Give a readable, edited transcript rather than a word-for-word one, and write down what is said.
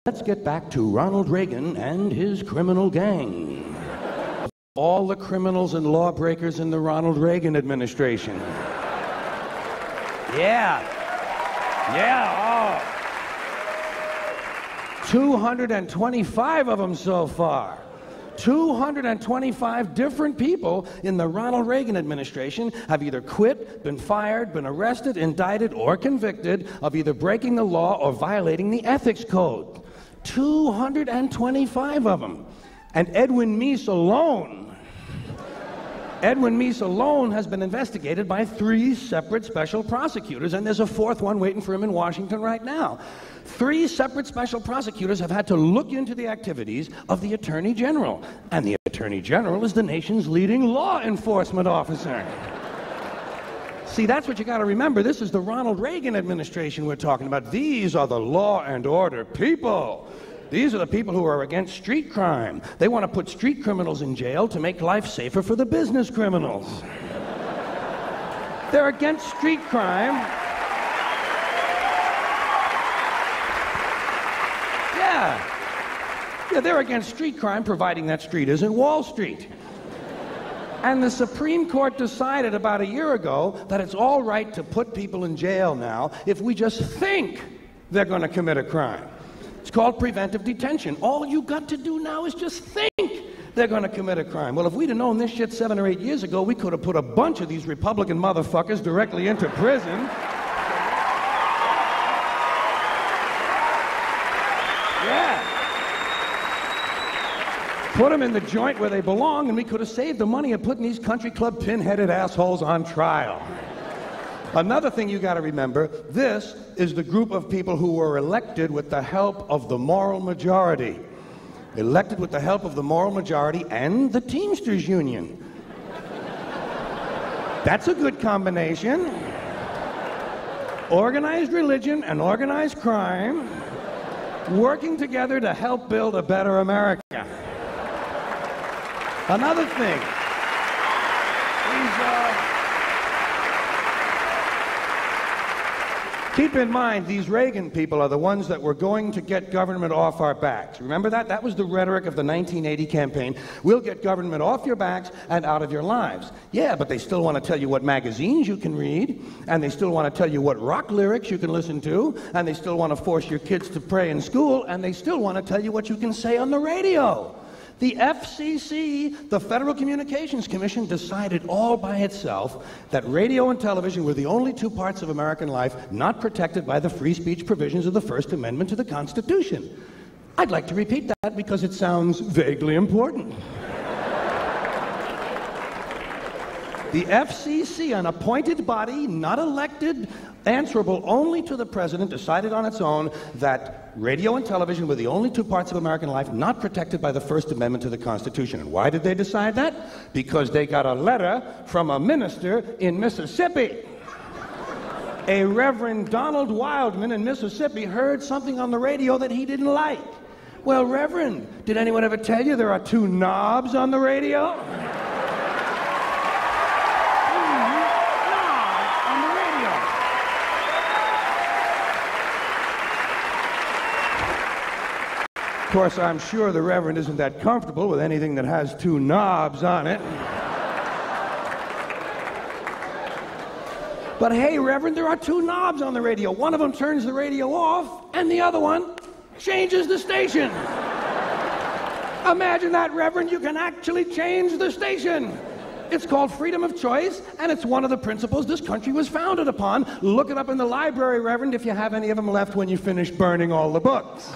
let's get back to Ronald Reagan and his criminal gang. All the criminals and lawbreakers in the Ronald Reagan administration. Yeah, oh. 225 of them so far. 225 different people in the Ronald Reagan administration have either quit, been fired, been arrested, indicted, or convicted of either breaking the law or violating the ethics code. 225 of them. And Edwin Meese alone has been investigated by 3 separate special prosecutors, and there's a 4th one waiting for him in Washington right now. 3 separate special prosecutors have had to look into the activities of the Attorney General, and the Attorney General is the nation's leading law enforcement officer. See, that's what you got to remember. This is the Ronald Reagan administration we're talking about. These are the law and order people. These are the people who are against street crime. They want to put street criminals in jail to make life safer for the business criminals. They're against street crime. Yeah, they're against street crime, providing that street isn't Wall Street. And the Supreme Court decided about a year ago that it's all right to put people in jail now if we just think they're going to commit a crime. It's called preventive detention. All you got to do now is just think they're going to commit a crime. Well, if we'd have known this shit 7 or 8 years ago, we could have put a bunch of these Republican motherfuckers directly into prison. Yeah. Put them in the joint where they belong, and we could have saved the money of putting these country club pin-headed assholes on trial. Another thing you got to remember, this is the group of people who were elected with the help of the moral majority. Elected with the help of the moral majority and the Teamsters Union. That's a good combination. Organized religion and organized crime working together to help build a better America. Another thing, keep in mind, these Reagan people are the ones that were going to get government off our backs. Remember that? That was the rhetoric of the 1980 campaign. We'll get government off your backs and out of your lives. Yeah, but they still want to tell you what magazines you can read, and they still want to tell you what rock lyrics you can listen to, and they still want to force your kids to pray in school, and they still want to tell you what you can say on the radio. The FCC, the Federal Communications Commission, decided all by itself that radio and television were the only 2 parts of American life not protected by the free speech provisions of the First Amendment to the Constitution. I'd like to repeat that because it sounds vaguely important. The FCC, an appointed body, not elected, answerable only to the president, decided on its own that radio and television were the only 2 parts of American life not protected by the First Amendment to the Constitution. And why did they decide that? Because they got a letter from a minister in Mississippi. A Reverend Donald Wildman in Mississippi heard something on the radio that he didn't like. Well, Reverend, did anyone ever tell you there are 2 knobs on the radio? Of course, I'm sure the Reverend isn't that comfortable with anything that has 2 knobs on it. But hey, Reverend, there are 2 knobs on the radio. One of them turns the radio off, and the other one changes the station. Imagine that, Reverend. You can actually change the station. It's called freedom of choice, and it's one of the principles this country was founded upon. Look it up in the library, Reverend, if you have any of them left when you finish burning all the books.